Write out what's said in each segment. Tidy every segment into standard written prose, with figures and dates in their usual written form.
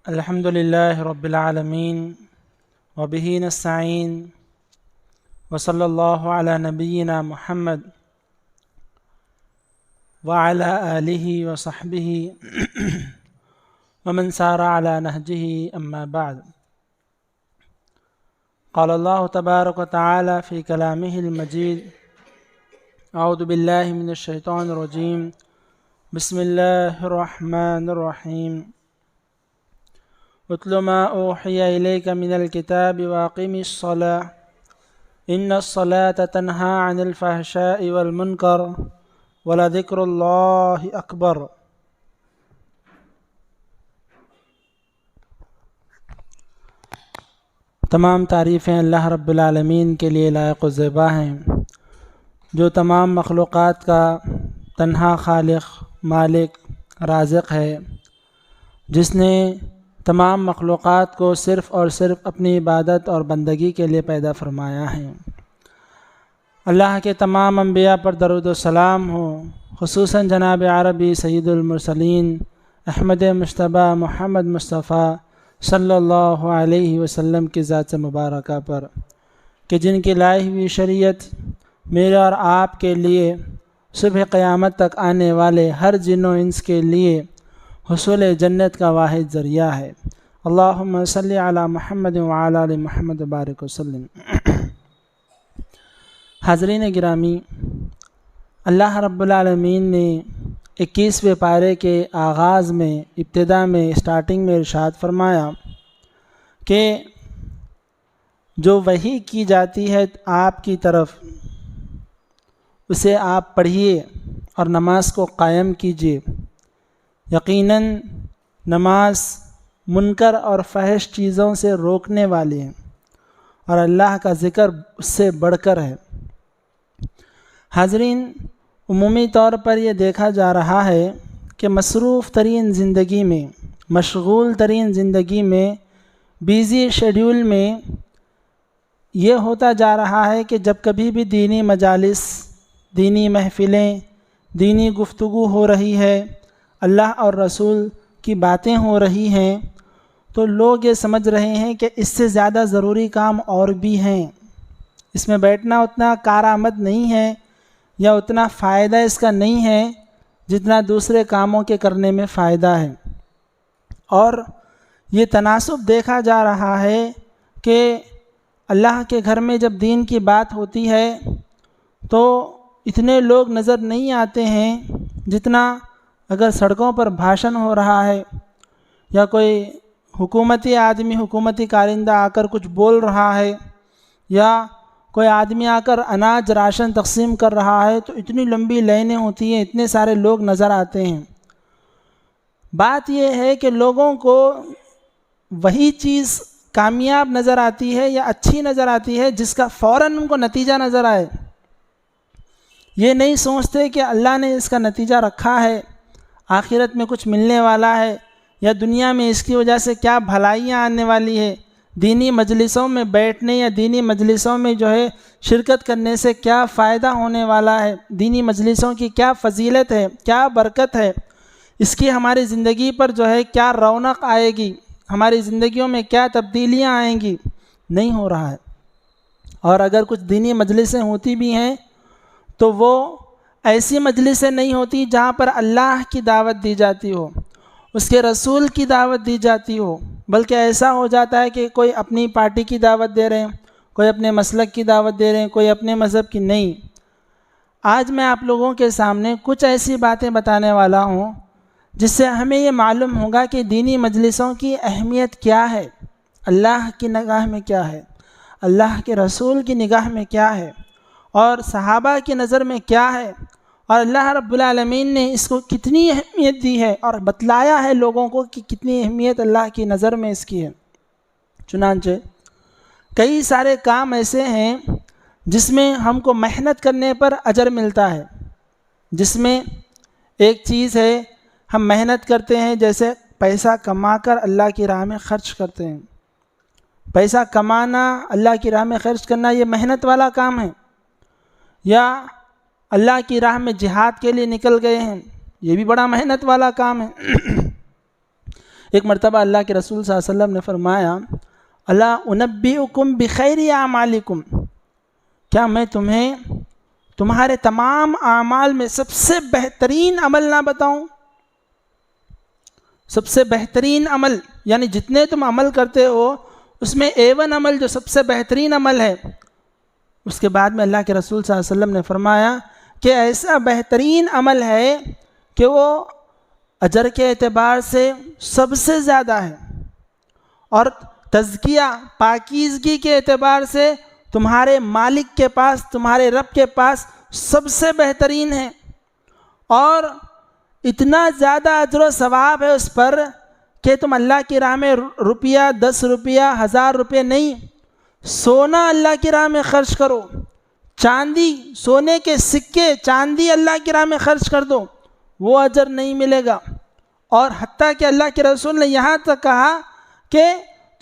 الحمد للہ رب العالمین وبہ نستعین وصلی اللہ علی نبینا محمد وعلی آلہ وصحبہ ومن سار علی نہجہ اما بعد قال اللہ تبارک وتعالی فی کلامہ المجید اعوذ باللہ من الشیطان الرجیم بسم اللہ الرحمن الرحیم اتل ما اوحی الیک من الکتاب واقم الصلاة ان الصلاة تنہی عن الفحشاء والمنکر ولذکر اللہ اکبر۔ تمام تعریفیں اللہ رب العالمین کے لیے لائق و زیبا ہیں، جو تمام مخلوقات کا تنہا خالق، مالک، رازق ہے، جس نے تمام مخلوقات کو صرف اور صرف اپنی عبادت اور بندگی کے لیے پیدا فرمایا ہے۔ اللہ کے تمام انبیاء پر درود و سلام ہو، خصوصاً جناب عربی سید المرسلین احمد مجتبیٰ محمد مصطفیٰ صلی اللہ علیہ وسلم کی ذات مبارکہ پر، کہ جن کی لائی ہوئی شریعت میرے اور آپ کے لیے صبح قیامت تک آنے والے ہر جن و انس کے لیے حصول جنت کا واحد ذریعہ ہے۔ اللہم صلی علی محمد وعلی آل محمد بارک وسلم۔ حاضرین گرامی، اللہ رب العالمین نے 21ویں پارے کے آغاز میں، ابتدا میں، اسٹارٹنگ میں ارشاد فرمایا کہ جو وحی کی جاتی ہے آپ کی طرف، اسے آپ پڑھیے اور نماز کو قائم کیجیے۔ یقیناً نماز منکر اور فحش چیزوں سے روکنے والی ہے، اور اللہ کا ذکر اس سے بڑھ کر ہے۔ حاضرین، عمومی طور پر یہ دیکھا جا رہا ہے کہ مصروف ترین زندگی میں، مشغول ترین زندگی میں، بیزی شیڈیول میں یہ ہوتا جا رہا ہے کہ جب کبھی بھی دینی مجالس، دینی محفلیں، دینی گفتگو ہو رہی ہے، اللہ اور رسول کی باتیں ہو رہی ہیں، تو لوگ یہ سمجھ رہے ہیں کہ اس سے زیادہ ضروری کام اور بھی ہیں، اس میں بیٹھنا اتنا کارآمد نہیں ہے یا اتنا فائدہ اس کا نہیں ہے جتنا دوسرے کاموں کے کرنے میں فائدہ ہے۔ اور یہ تناسب دیکھا جا رہا ہے کہ اللہ کے گھر میں جب دین کی بات ہوتی ہے تو اتنے لوگ نظر نہیں آتے ہیں جتنا اگر سڑکوں پر بھاشن ہو رہا ہے یا کوئی حکومتی آدمی، حکومتی کارندہ آ کر کچھ بول رہا ہے، یا کوئی آدمی آ کر اناج راشن تقسیم کر رہا ہے، تو اتنی لمبی لائنیں ہوتی ہیں، اتنے سارے لوگ نظر آتے ہیں۔ بات یہ ہے کہ لوگوں کو وہی چیز کامیاب نظر آتی ہے یا اچھی نظر آتی ہے جس کا فوراً ان کو نتیجہ نظر آئے۔ یہ نہیں سوچتے کہ اللہ نے اس کا نتیجہ رکھا ہے، آخرت میں کچھ ملنے والا ہے، یا دنیا میں اس کی وجہ سے کیا بھلائیاں آنے والی ہے، دینی مجلسوں میں بیٹھنے یا دینی مجلسوں میں شرکت کرنے سے کیا فائدہ ہونے والا ہے، دینی مجلسوں کی کیا فضیلت ہے، کیا برکت ہے، اس کی ہماری زندگی پر کیا رونق آئے گی، ہماری زندگیوں میں کیا تبدیلیاں آئیں گی، نہیں ہو رہا ہے۔ اور اگر کچھ دینی مجلسیں ہوتی بھی ہیں تو وہ ایسی مجلسیں نہیں ہوتی جہاں پر اللہ کی دعوت دی جاتی ہو، اس کے رسول کی دعوت دی جاتی ہو، بلکہ ایسا ہو جاتا ہے کہ کوئی اپنی پارٹی کی دعوت دے رہے ہیں، کوئی اپنے مسلک کی دعوت دے رہے ہیں، کوئی اپنے مذہب کی نہیں۔ آج میں آپ لوگوں کے سامنے کچھ ایسی باتیں بتانے والا ہوں جس سے ہمیں یہ معلوم ہوگا کہ دینی مجلسوں کی اہمیت کیا ہے، اللہ کی نگاہ میں کیا ہے، اللہ کے رسول کی نگاہ میں کیا ہے، اور صحابہ کی نظر میں کیا ہے، اور اللہ رب العالمین نے اس کو کتنی اہمیت دی ہے اور بتلایا ہے لوگوں کو کہ کتنی اہمیت اللہ کی نظر میں اس کی ہے۔ چنانچہ کئی سارے کام ایسے ہیں جس میں ہم کو محنت کرنے پر اجر ملتا ہے، جس میں ایک چیز ہے ہم محنت کرتے ہیں، جیسے پیسہ کما کر اللہ کی راہ میں خرچ کرتے ہیں۔ پیسہ کمانا، اللہ کی راہ میں خرچ کرنا، یہ محنت والا کام ہے۔ یا اللہ کی راہ میں جہاد کے لیے نکل گئے ہیں، یہ بھی بڑا محنت والا کام ہے۔ ایک مرتبہ اللہ کے رسول صلی اللہ علیہ وسلم نے فرمایا، الا انبئکم بخیر اعمالکم، کیا میں تمہیں تمہارے تمام اعمال میں سب سے بہترین عمل نہ بتاؤں؟ سب سے بہترین عمل یعنی جتنے تم عمل کرتے ہو اس میں A1 عمل جو سب سے بہترین عمل ہے۔ اس کے بعد میں اللہ کے رسول صلی اللہ علیہ وسلم نے فرمایا کہ ایسا بہترین عمل ہے کہ وہ اجر کے اعتبار سے سب سے زیادہ ہے، اور تزکیہ پاکیزگی کے اعتبار سے تمہارے مالک کے پاس، تمہارے رب کے پاس سب سے بہترین ہے، اور اتنا زیادہ اجر و ثواب ہے اس پر کہ تم اللہ کی راہ میں روپیہ، 10 روپیہ، 1000 روپے نہیں، سونا اللہ کی راہ میں خرچ کرو، چاندی، سونے کے سکے، چاندی اللہ کی راہ میں خرچ کر دو، وہ اجر نہیں ملے گا۔ اور حتیٰ کہ اللہ کے رسول نے یہاں تک کہا کہ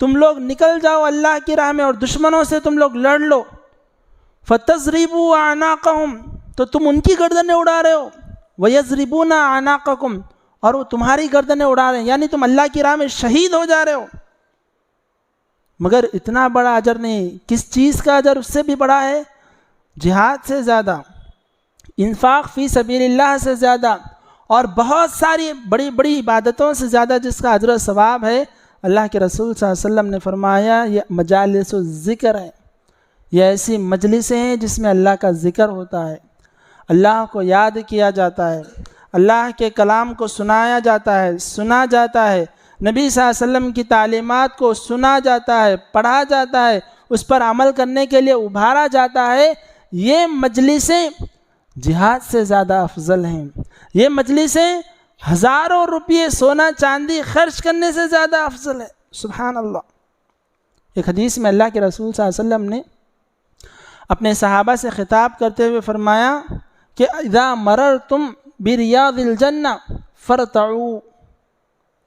تم لوگ نکل جاؤ اللہ کی راہ میں اور دشمنوں سے تم لوگ لڑ لو، فَتَضْرِبُوا أَعْنَاقَهُمْ، تو تم ان کی گردنیں اڑا رہے ہو، وَيَضْرِبُونَ أَعْنَاقَكُمْ، اور وہ تمہاری گردنیں اڑا رہے ہیں، یعنی تم اللہ کی راہ میں شہید ہو جا رہے ہو۔ مگر اتنا بڑا اجر نہیں، کس چیز کا اجر اس سے بھی بڑا ہے؟ جہاد سے زیادہ، انفاق فی سبیل اللہ سے زیادہ، اور بہت ساری بڑی بڑی عبادتوں سے زیادہ جس کا اجر و ثواب ہے۔ اللہ کے رسول صلی اللہ علیہ وسلم نے فرمایا یہ مجالس الذکر ہے، یہ ایسی مجلسیں ہیں جس میں اللہ کا ذکر ہوتا ہے، اللہ کو یاد کیا جاتا ہے، اللہ کے کلام کو سنایا جاتا ہے، سنا جاتا ہے، نبی صلی اللہ علیہ وسلم کی تعلیمات کو سنا جاتا ہے، پڑھا جاتا ہے، اس پر عمل کرنے کے لیے ابھارا جاتا ہے۔ یہ مجلسیں جہاد سے زیادہ افضل ہیں، یہ مجلسیں ہزاروں روپئے سونا چاندی خرچ کرنے سے زیادہ افضل ہے۔ سبحان اللہ۔ ایک حدیث میں اللہ کے رسول صلی اللہ علیہ وسلم نے اپنے صحابہ سے خطاب کرتے ہوئے فرمایا کہ اذا مررتم بریاض الجنہ فرتعوا،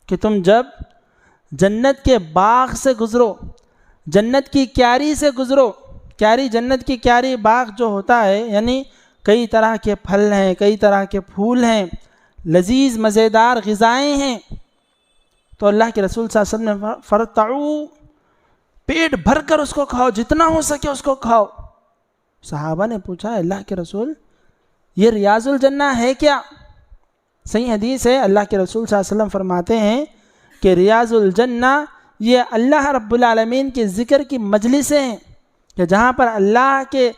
کہ تم جب جنت کے باغ سے گزرو، جنت کی کیاری سے گزرو، کیاری جنت کی کیاری باغ جو ہوتا ہے یعنی کئی طرح کے پھل ہیں، کئی طرح کے پھول ہیں، لذیذ مزیدار غذائیں ہیں، تو اللہ کے رسول صلی اللہ علیہ وسلم نے فرتعوا، پیٹ بھر کر اس کو کھاؤ، جتنا ہو سکے اس کو کھاؤ۔ صحابہ نے پوچھا اللہ کے رسول یہ ریاض الجنہ ہے کیا؟ صحیح حدیث ہے، اللہ کے رسول صلی اللہ علیہ وسلم فرماتے ہیں کہ ریاض الجنہ یہ اللہ رب العالمین کے ذکر کی مجلسیں ہیں، کہ جہاں پر اللہ کے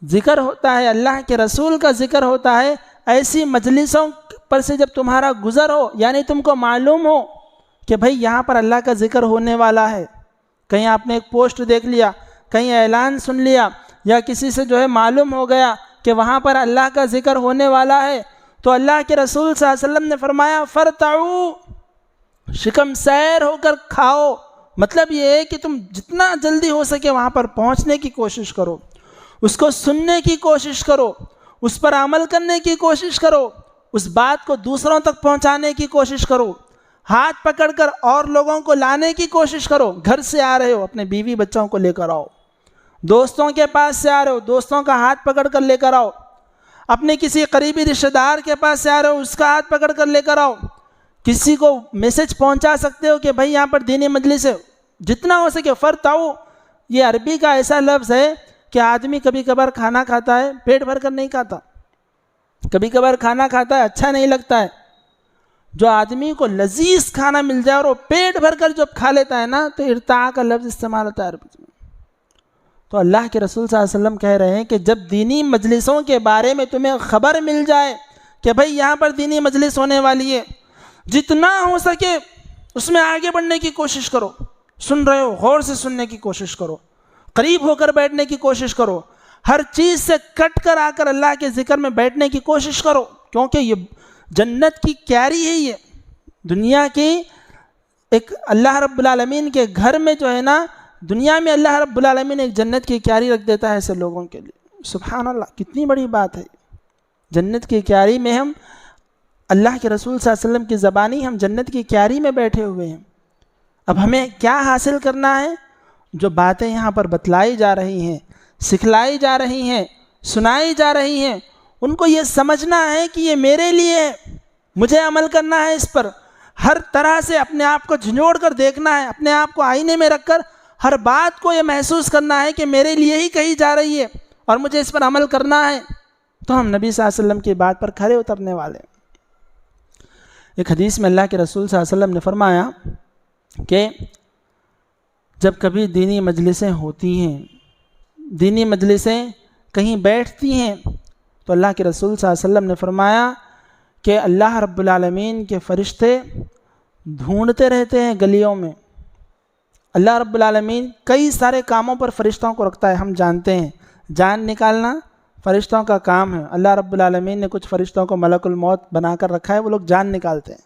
ذکر ہوتا ہے، اللہ کے رسول کا ذکر ہوتا ہے۔ ایسی مجلسوں پر سے جب تمہارا گزر ہو، یعنی تم کو معلوم ہو کہ بھئی یہاں پر اللہ کا ذکر ہونے والا ہے، کہیں آپ نے ایک پوسٹ دیکھ لیا، کہیں اعلان سن لیا، یا کسی سے جو ہے معلوم ہو گیا کہ وہاں پر اللہ کا ذکر ہونے والا ہے، تو اللہ کے رسول صلی اللہ علیہ وسلم نے فرمایا فرتعوا، شکم سیر ہو کر کھاؤ۔ مطلب یہ ہے کہ تم جتنا جلدی ہو سکے وہاں پر پہنچنے کی کوشش کرو، اس کو سننے کی کوشش کرو، اس پر عمل کرنے کی کوشش کرو، اس بات کو دوسروں تک پہنچانے کی کوشش کرو، ہاتھ پکڑ کر اور لوگوں کو لانے کی کوشش کرو۔ گھر سے آ رہے ہو اپنے بیوی بچوں کو لے کر آؤ، دوستوں کے پاس سے آ رہے ہو دوستوں کا ہاتھ پکڑ کر لے کر آؤ، اپنے کسی قریبی رشتہ دار کے پاس سے آ رہے ہو اس کا ہاتھ پکڑ کر لے کر آؤ، کسی کو میسج پہنچا سکتے ہو کہ بھائی یہاں پر دینی مجلس ہے، جتنا ہو سکے۔ فرتعوا یہ عربی کا ایسا لفظ ہے کہ آدمی کبھی کبھار کھانا کھاتا ہے پیٹ بھر کر نہیں کھاتا، کبھی کبھار کھانا کھاتا ہے اچھا نہیں لگتا ہے. جو آدمی کو لذیذ کھانا مل جائے اور وہ پیٹ بھر کر جب کھا لیتا ہے نا تو ارتاع کا لفظ استعمال ہوتا ہے عربی میں. تو اللہ کے رسول صلی اللہ علیہ وسلم کہہ رہے ہیں کہ جب دینی مجلسوں کے بارے میں تمہیں خبر مل جائے کہ بھئی یہاں پر دینی مجلس ہونے والی ہے، جتنا ہو سکے اس میں آگے بڑھنے کی کوشش کرو. سن رہے ہو غور سے سننے کی کوشش کرو، قریب ہو کر بیٹھنے کی کوشش کرو، ہر چیز سے کٹ کر آ کر اللہ کے ذکر میں بیٹھنے کی کوشش کرو، کیونکہ یہ جنت کی کیاری ہے. یہ دنیا کی ایک اللہ رب العالمین کے گھر میں جو ہے نا، دنیا میں اللہ رب العالمین ایک جنت کی کیاری رکھ دیتا ہے ایسے لوگوں کے لیے. سبحان اللہ، کتنی بڑی بات ہے. جنت کی کیاری میں ہم اللہ کے رسول صلی اللہ علیہ وسلم کی زبانی ہم جنت کی کیاری میں بیٹھے ہوئے ہیں. اب ہمیں کیا حاصل کرنا ہے؟ جو باتیں یہاں پر بتلائی جا رہی ہیں، سکھلائی جا رہی ہیں، سنائی جا رہی ہیں، ان کو یہ سمجھنا ہے کہ یہ میرے لیے ہے، مجھے عمل کرنا ہے اس پر. ہر طرح سے اپنے آپ کو جھنجھوڑ کر دیکھنا ہے، اپنے آپ کو آئینے میں رکھ کر ہر بات کو یہ محسوس کرنا ہے کہ میرے لیے ہی کہی جا رہی ہے اور مجھے اس پر عمل کرنا ہے. تو ہم نبی صلی اللہ علیہ وسلم کی بات پر کھرے اترنے والے ہیں. ایک حدیث میں اللہ کے رسول صلی اللہ علیہ وسلم نے فرمایا کہ جب کبھی دینی مجلسیں ہوتی ہیں، دینی مجلسیں کہیں بیٹھتی ہیں، تو اللہ کے رسول صلی اللہ علیہ وسلم نے فرمایا کہ اللہ رب العالمین کے فرشتے ڈھونڈتے رہتے ہیں گلیوں میں. اللہ رب العالمین کئی سارے کاموں پر فرشتوں کو رکھتا ہے، ہم جانتے ہیں. جان نکالنا فرشتوں کا کام ہے. اللہ رب العالمین نے کچھ فرشتوں کو ملک الموت بنا کر رکھا ہے، وہ لوگ جان نکالتے ہیں.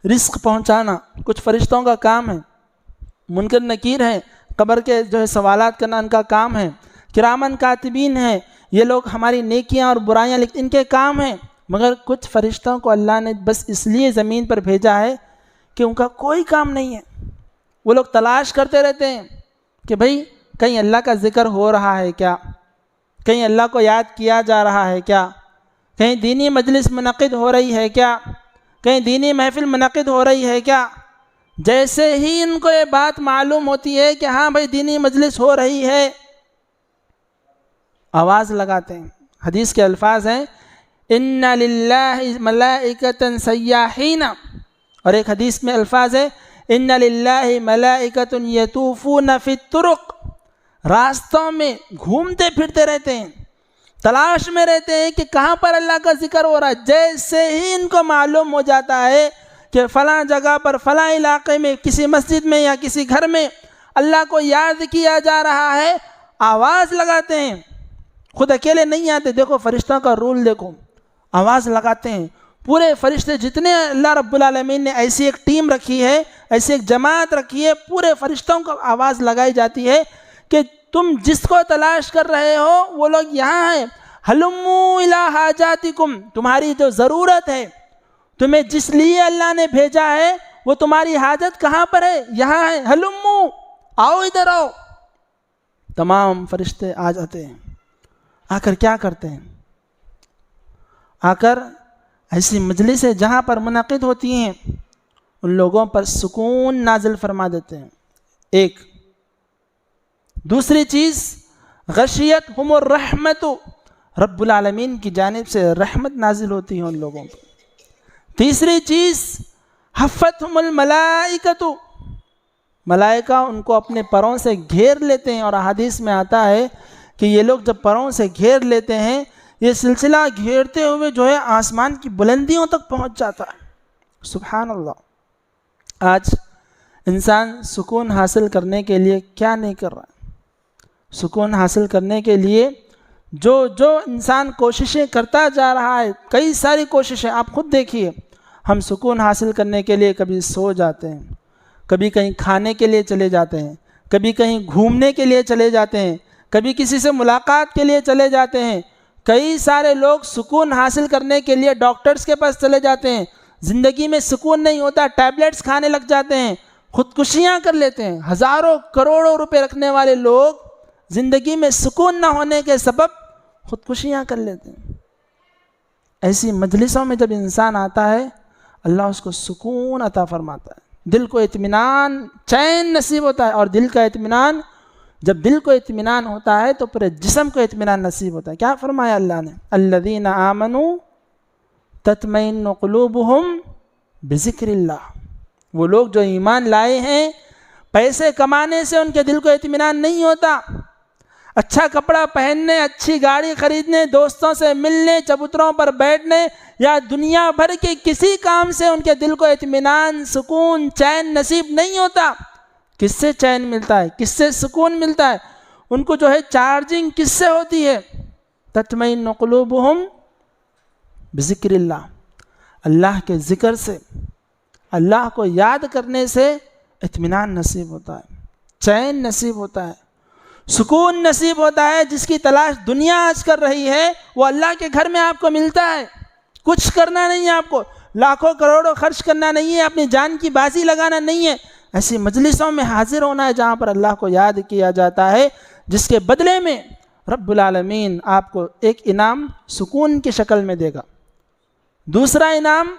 رزق پہنچانا کچھ فرشتوں کا کام ہے. منکر نکیر ہیں، قبر کے جو ہے سوالات کرنا ان کا کام ہے. کرامن کاتبین ہیں، یہ لوگ ہماری نیکیاں اور برائیاں لکھتے ان کے کام ہیں. مگر کچھ فرشتوں کو اللہ نے بس اس لیے زمین پر بھیجا ہے کہ ان کا کوئی کام نہیں ہے. وہ لوگ تلاش کرتے رہتے ہیں کہ بھئی کہیں اللہ کا ذکر ہو رہا ہے کیا، کہیں اللہ کو یاد کیا جا رہا ہے کیا، کہیں دینی مجلس منعقد ہو رہی ہے کیا، کہیں دینی محفل منعقد ہو رہی ہے کیا. جیسے ہی ان کو یہ بات معلوم ہوتی ہے کہ ہاں بھئی دینی مجلس ہو رہی ہے، آواز لگاتے ہیں. حدیث کے الفاظ ہیں ان للہ ملائکۃ سیاحین، اور ایک حدیث میں الفاظ ہے ان للہ ملائکۃ یطوفون فی الطرق. راستوں میں گھومتے پھرتے رہتے ہیں، تلاش میں رہتے ہیں کہ کہاں پر اللہ کا ذکر ہو رہا ہے. جیسے ہی ان کو معلوم ہو جاتا ہے کہ فلاں جگہ پر فلاں علاقے میں کسی مسجد میں یا کسی گھر میں اللہ کو یاد کیا جا رہا ہے، آواز لگاتے ہیں. خود اکیلے نہیں آتے، دیکھو فرشتوں کا رول دیکھو، آواز لگاتے ہیں. پورے فرشتے جتنے اللہ رب العالمین نے ایسی ایک ٹیم رکھی ہے، ایسی ایک جماعت رکھی ہے، پورے فرشتوں کو آواز لگائی جاتی ہے کہ تم جس کو تلاش کر رہے ہو وہ لوگ یہاں ہیں. ہلموا الی حاجاتکم، تمہاری جو ضرورت ہے، تمہیں جس لیے اللہ نے بھیجا ہے وہ تمہاری حاجت کہاں پر ہے؟ یہاں ہے. ہلموا، آؤ ادھر آؤ. تمام فرشتے آ جاتے ہیں. آ کر کیا کرتے ہیں؟ آ کر ایسی مجلسیں جہاں پر منعقد ہوتی ہیں ان لوگوں پر سکون نازل فرما دیتے ہیں. ایک دوسری چیز غشیتہم الرحمت، رب العالمین کی جانب سے رحمت نازل ہوتی ہے ان لوگوں پر. تیسری چیز حفتہم الملائکۃ، ملائکہ ان کو اپنے پروں سے گھیر لیتے ہیں. اور احادیث میں آتا ہے کہ یہ لوگ جب پروں سے گھیر لیتے ہیں، یہ سلسلہ گھیرتے ہوئے جو ہے آسمان کی بلندیوں تک پہنچ جاتا ہے. سبحان اللہ. آج انسان سکون حاصل کرنے کے لیے کیا نہیں کر رہا ہے؟ سکون حاصل کرنے کے لیے جو انسان کوششیں کرتا جا رہا ہے، کئی ساری کوششیں آپ خود دیکھیے. ہم سکون حاصل کرنے کے لیے کبھی سو جاتے ہیں، کبھی کہیں کھانے کے لیے چلے جاتے ہیں، کبھی کہیں گھومنے کے لیے چلے جاتے ہیں، کبھی کسی سے ملاقات کے لیے چلے جاتے ہیں. کئی سارے لوگ سکون حاصل کرنے کے لیے ڈاکٹرز کے پاس چلے جاتے ہیں. زندگی میں سکون نہیں ہوتا، ٹیبلٹس کھانے لگ جاتے ہیں، خودکشیاں کر لیتے ہیں. ہزاروں کروڑوں روپے رکھنے والے لوگ زندگی میں سکون نہ ہونے کے سبب خودکشیاں کر لیتے ہیں. ایسی مجلسوں میں جب انسان آتا ہے اللہ اس کو سکون عطا فرماتا ہے، دل کو اطمینان، چین نصیب ہوتا ہے. اور دل کا اطمینان جب دل کو اطمینان ہوتا ہے تو پورے جسم کو اطمینان نصیب ہوتا ہے. کیا فرمایا اللہ نے؟ الذین آمنوا تطمئن قلوبہم بذکر اللہ. وہ لوگ جو ایمان لائے ہیں، پیسے کمانے سے ان کے دل کو اطمینان نہیں ہوتا، اچھا کپڑا پہننے، اچھی گاڑی خریدنے، دوستوں سے ملنے، چبوتروں پر بیٹھنے یا دنیا بھر کے کسی کام سے ان کے دل کو اطمینان، سکون، چین نصیب نہیں ہوتا. کس سے چین ملتا ہے؟ کس سے سکون ملتا ہے؟ ان کو جو ہے چارجنگ کس سے ہوتی ہے؟ تطمئن قلوبہم بذکر اللہ. اللہ کے ذکر سے، اللہ کو یاد کرنے سے اطمینان نصیب ہوتا ہے، چین نصیب ہوتا ہے، سکون نصیب ہوتا ہے. جس کی تلاش دنیا آج کر رہی ہے وہ اللہ کے گھر میں آپ کو ملتا ہے. کچھ کرنا نہیں ہے آپ کو، لاکھوں کروڑوں خرچ کرنا نہیں ہے، اپنی جان کی بازی لگانا نہیں ہے. ایسی مجلسوں میں حاضر ہونا ہے جہاں پر اللہ کو یاد کیا جاتا ہے، جس کے بدلے میں رب العالمین آپ کو ایک انعام سکون کی شکل میں دے گا. دوسرا انعام،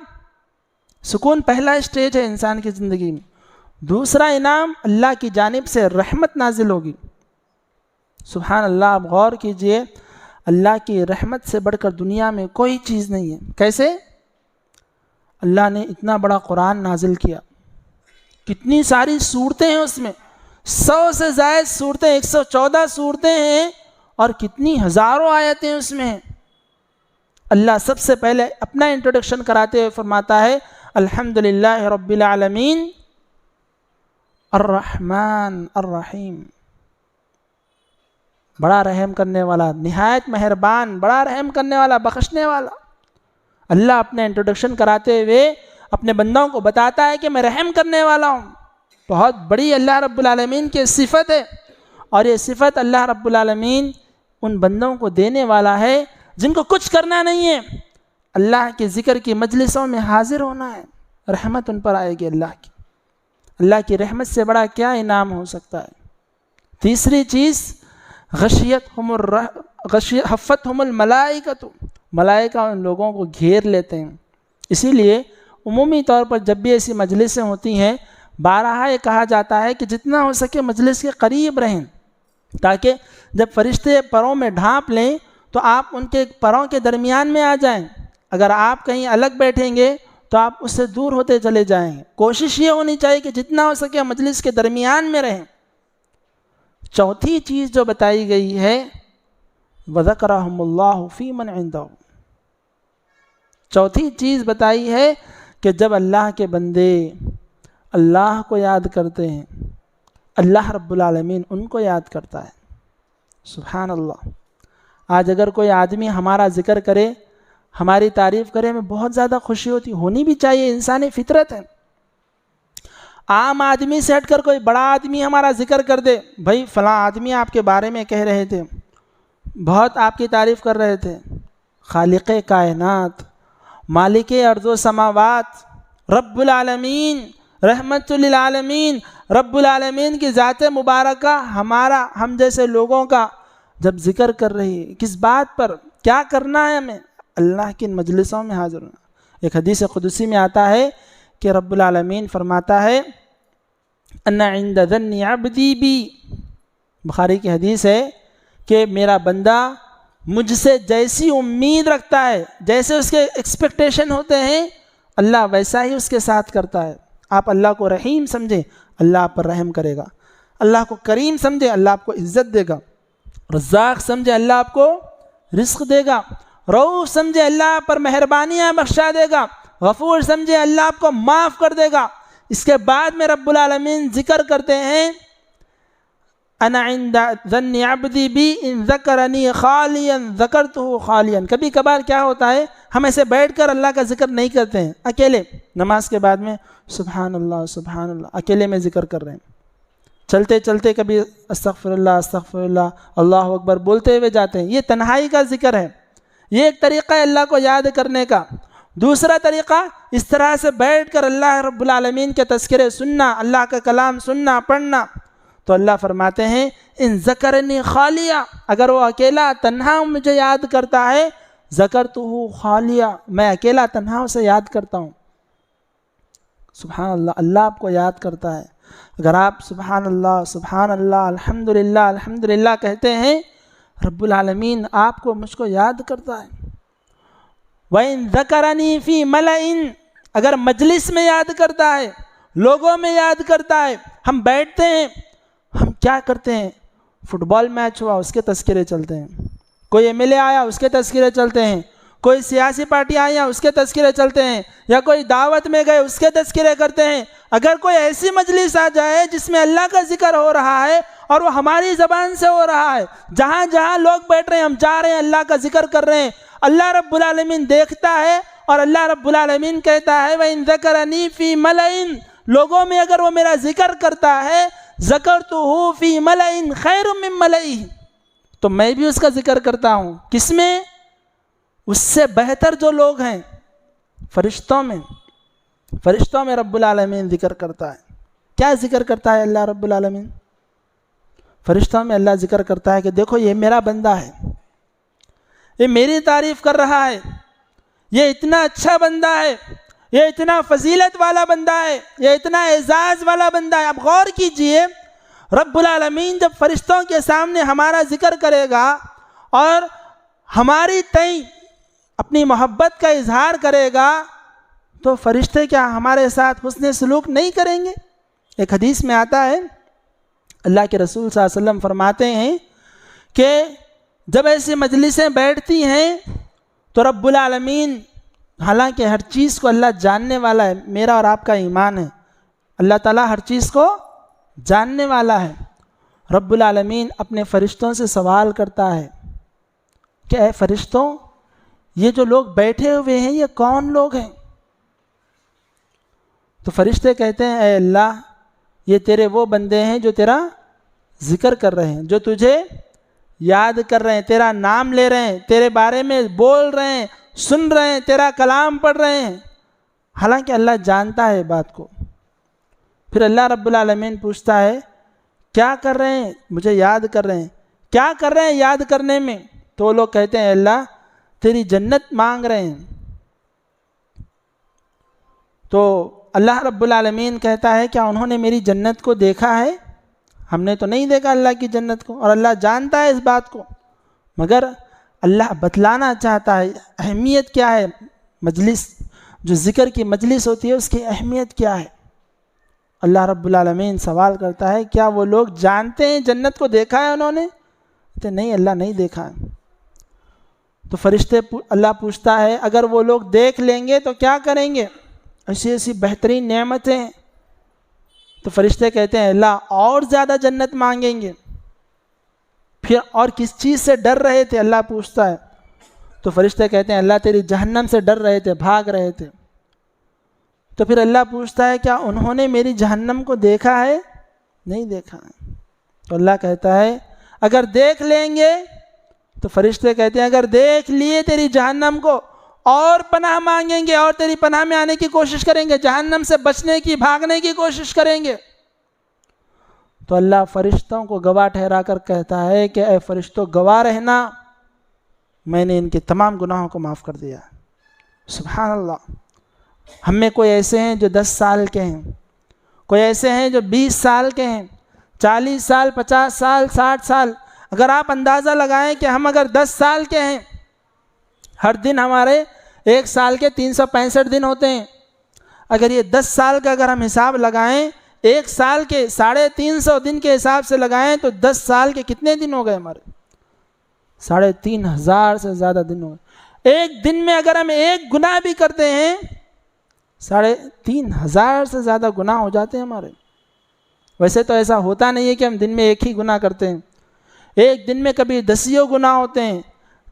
سکون پہلا اسٹیج ہے انسان کی زندگی میں. دوسرا انعام اللہ کی جانب سے رحمت نازل ہوگی. سبحان اللہ. آپ غور کیجئے، اللہ کی رحمت سے بڑھ کر دنیا میں کوئی چیز نہیں ہے. کیسے؟ اللہ نے اتنا بڑا قرآن نازل کیا، کتنی ساری صورتیں ہیں اس میں، 100 سے زائد صورتیں، 114 صورتیں ہیں اور کتنی ہزاروں آیتیں اس میں ہیں. اللہ سب سے پہلے اپنا انٹروڈکشن کراتے ہوئے فرماتا ہے الحمدللہ رب العالمین الرحمن الرحیم. بڑا رحم کرنے والا، نہایت مہربان، بڑا رحم کرنے والا، بخشنے والا. اللہ اپنے انٹروڈکشن کراتے ہوئے اپنے بندوں کو بتاتا ہے کہ میں رحم کرنے والا ہوں. بہت بڑی اللہ رب العالمین کی صفت ہے، اور یہ صفت اللہ رب العالمین ان بندوں کو دینے والا ہے جن کو کچھ کرنا نہیں ہے، اللہ کے ذکر کی مجلسوں میں حاضر ہونا ہے. رحمت ان پر آئے گی اللہ کی. اللہ کی رحمت سے بڑا کیا انعام ہو سکتا ہے؟ تیسری چیز، حفتہم الملائکۃ. ملائکہ ان لوگوں کو گھیر لیتے ہیں. اسی لیے عمومی طور پر جب بھی ایسی مجلسیں ہوتی ہیں، بارہا یہ کہا جاتا ہے کہ جتنا ہو سکے مجلس کے قریب رہیں، تاکہ جب فرشتے پروں میں ڈھانپ لیں تو آپ ان کے پروں کے درمیان میں آ جائیں. اگر آپ کہیں الگ بیٹھیں گے تو آپ اس سے دور ہوتے چلے جائیں گے. کوشش یہ ہونی چاہیے کہ جتنا ہو سکے مجلس کے درمیان میں رہیں. چوتھی چیز جو بتائی گئی ہے وَذَكَرَهُمُ اللَّهُ فِي مَنْ عِنْدَهُ. چوتھی چیز بتائی ہے کہ جب اللہ کے بندے اللہ کو یاد کرتے ہیں، اللہ رب العالمین ان کو یاد کرتا ہے. سبحان اللہ. آج اگر کوئی آدمی ہمارا ذکر کرے، ہماری تعریف کرے، ہمیں بہت زیادہ خوشی ہوتی، ہونی بھی چاہیے، انسانی فطرت ہے. عام آدمی سے ہٹ کر کوئی بڑا آدمی ہمارا ذکر کر دے، بھائی فلاں آدمی آپ کے بارے میں کہہ رہے تھے، بہت آپ کی تعریف کر رہے تھے. خالق کائنات، مالک ارض و سماوات، رب العالمین، رحمت للعالمین، رب العالمین کی ذات مبارکہ ہمارا، ہم جیسے لوگوں کا جب ذکر کر رہی ہے، کس بات پر، کیا کرنا ہے ہمیں؟ اللہ کی مجلسوں میں حاضر ہونا. ایک حدیث قدسی میں آتا ہے کہ رب العالمین فرماتا ہے انا عند ظن عبدی بی. بخاری کی حدیث ہے کہ میرا بندہ مجھ سے جیسی امید رکھتا ہے، جیسے اس کے ایکسپیکٹیشن ہوتے ہیں، اللہ ویسا ہی اس کے ساتھ کرتا ہے. آپ اللہ کو رحیم سمجھیں، اللہ آپ پر رحم کرے گا. اللہ کو کریم سمجھیں، اللہ آپ کو عزت دے گا. رزاق سمجھے، اللہ آپ کو رزق دے گا. رؤوف سمجھے، اللہ آپ پر مہربانیاں بخشا دے گا. غفور سمجھے، اللہ آپ کو معاف کر دے گا. اس کے بعد میں رب العالمین ذکر کرتے ہیں انا عند ظن عبدی بی ان ذکرنی خالیا ذکرتہ خالیا. کبھی کبھار کیا ہوتا ہے، ہم ایسے بیٹھ کر اللہ کا ذکر نہیں کرتے ہیں، اکیلے نماز کے بعد میں سبحان اللہ سبحان اللہ اکیلے میں ذکر کر رہے ہیں. چلتے چلتے کبھی استغفر اللہ استغفر اللہ اللہ اکبر بولتے ہوئے جاتے ہیں. یہ تنہائی کا ذکر ہے. یہ ایک طریقہ ہے اللہ کو یاد کرنے کا. دوسرا طریقہ، اس طرح سے بیٹھ کر اللہ رب العالمین کے تذکرے سننا، اللہ کا کلام سننا، پڑھنا. تو اللہ فرماتے ہیں ان ذکرنی خالیا، اگر وہ اکیلا تنہا مجھے یاد کرتا ہے، ذکرتہ خالیا، میں اکیلا تنہا اسے یاد کرتا ہوں. سبحان اللہ. اللہ آپ کو یاد کرتا ہے. اگر آپ سبحان اللہ الحمدللہ الحمدللہ کہتے ہیں، رب العالمین آپ کو مجھ کو یاد کرتا ہے۔ وَإِن ذَكَرَنِي فِي مَلَئٍ، اگر مجلس میں یاد کرتا ہے، لوگوں میں یاد کرتا ہے۔ ہم بیٹھتے ہیں، ہم کیا کرتے ہیں؟ فٹ بال میچ ہوا اس کے تذکرے چلتے ہیں، کوئی ایم ایل اے آیا اس کے تذکرے چلتے ہیں، کوئی سیاسی پارٹی آئی اس کے تذکرے چلتے ہیں، یا کوئی دعوت میں گئے اس کے تذکرے کرتے ہیں۔ اگر کوئی ایسی مجلس آ جائے جس میں اللہ کا ذکر ہو رہا ہے اور وہ ہماری زبان سے ہو رہا ہے، جہاں جہاں لوگ بیٹھ رہے ہیں ہم جا رہے ہیں اللہ کا ذکر کر رہے ہیں، اللہ رب العالمین دیکھتا ہے اور اللہ رب العالمین کہتا ہے وَإِن ذَكَرَنِي فِي مَلَئٍ، لوگوں میں اگر وہ میرا ذکر کرتا ہے ذَكَرْتُهُ فِي مَلَئٍ خَيْرٌ مِّن مَلَئِهِ، تو میں بھی اس کا ذکر کرتا ہوں۔ کس میں؟ اس سے بہتر جو لوگ ہیں، فرشتوں میں۔ فرشتوں میں رب العالمین ذکر کرتا ہے۔ کیا ذکر کرتا ہے اللہ رب العالمین؟ فرشتوں میں اللہ ذکر کرتا ہے کہ دیکھو یہ میرا بندہ ہے، یہ میری تعریف کر رہا ہے، یہ اتنا اچھا بندہ ہے، یہ اتنا فضیلت والا بندہ ہے، یہ اتنا اعزاز والا بندہ ہے۔ اب غور کیجئے، رب العالمین جب فرشتوں کے سامنے ہمارا ذکر کرے گا اور ہماری تئیں اپنی محبت کا اظہار کرے گا تو فرشتے کیا ہمارے ساتھ حسن سلوک نہیں کریں گے؟ ایک حدیث میں آتا ہے، اللہ کے رسول صلی اللہ علیہ وسلم فرماتے ہیں کہ جب ایسی مجلسیں بیٹھتی ہیں تو رب العالمین، حالانکہ ہر چیز کو اللہ جاننے والا ہے، میرا اور آپ کا ایمان ہے، اللہ تعالیٰ ہر چیز کو جاننے والا ہے، رب العالمین اپنے فرشتوں سے سوال کرتا ہے کہ اے فرشتوں، یہ جو لوگ بیٹھے ہوئے ہیں یہ کون لوگ ہیں؟ تو فرشتے کہتے ہیں اے اللہ، یہ تیرے وہ بندے ہیں جو تیرا ذکر کر رہے ہیں، جو تجھے یاد کر رہے ہیں، تیرا نام لے رہے ہیں، تیرے بارے میں بول رہے ہیں، سن رہے ہیں، تیرا کلام پڑھ رہے ہیں۔ حالانکہ اللہ جانتا ہے بات کو۔ پھر اللہ رب العالمین پوچھتا ہے کیا کر رہے ہیں؟ مجھے یاد کر رہے ہیں۔ کیا کر رہے ہیں یاد کرنے میں؟ تو وہ لوگ کہتے ہیں اللہ تیری جنت مانگ رہے ہیں۔ تو اللہ رب العالمین کہتا ہے کیا انہوں نے میری جنت کو دیکھا ہے؟ ہم نے تو نہیں دیکھا اللہ کی جنت کو، اور اللہ جانتا ہے اس بات کو، مگر اللہ بتلانا چاہتا ہے اہمیت کیا ہے مجلس، جو ذکر کی مجلس ہوتی ہے اس کی اہمیت کیا ہے۔ اللہ رب العالمین سوال کرتا ہے کیا وہ لوگ جانتے ہیں جنت کو دیکھا ہے انہوں نے؟ کہتے نہیں اللہ نہیں دیکھا ہے۔ تو فرشتے اللہ پوچھتا ہے اگر وہ لوگ دیکھ لیں گے تو کیا کریں گے؟ ایسی ایسی بہترین نعمتیں۔ تو فرشتے کہتے ہیں اللہ اور زیادہ جنت مانگیں گے۔ پھر اور کس چیز سے ڈر رہے تھے؟ اللہ پوچھتا ہے۔ تو فرشتے کہتے ہیں اللہ تیری جہنم سے ڈر رہے تھے، بھاگ رہے تھے۔ تو پھر اللہ پوچھتا ہے کیا انہوں نے میری جہنم کو دیکھا ہے؟ نہیں دیکھا ہے۔ تو اللہ کہتا ہے اگر دیکھ لیں گے، تو فرشتے کہتے ہیں اگر دیکھ لیے تیری جہنم کو اور پناہ مانگیں گے اور تیری پناہ میں آنے کی کوشش کریں گے، جہنم سے بچنے کی، بھاگنے کی کوشش کریں گے۔ تو اللہ فرشتوں کو گواہ ٹھہرا کر کہتا ہے کہ اے فرشتوں گواہ رہنا، میں نے ان کے تمام گناہوں کو معاف کر دیا۔ سبحان اللہ۔ ہم میں کوئی ایسے ہیں جو 10 سال کے ہیں، کوئی ایسے ہیں جو 20 سال کے ہیں، 40 سال، 50 سال، 60 سال۔ اگر آپ اندازہ لگائیں کہ ہم اگر 10 سال کے ہیں، ہر دن ہمارے 1 سال کے 365 دن ہوتے ہیں، اگر یہ 10 سال کا اگر ہم حساب لگائیں، 1 سال کے 350 دن کے حساب سے لگائیں تو 10 سال کے کتنے دن ہو گئے ہمارے؟ 3500 سے زیادہ دن ہو گئے۔ ایک دن میں اگر ہم ایک گناہ بھی کرتے ہیں 3500 سے زیادہ گناہ ہو جاتے ہیں ہمارے۔ ویسے تو ایسا ہوتا نہیں ہے کہ ہم دن میں ایک ہی گناہ کرتے ہیں، ایک دن میں کبھی 10 گناہ ہوتے ہیں،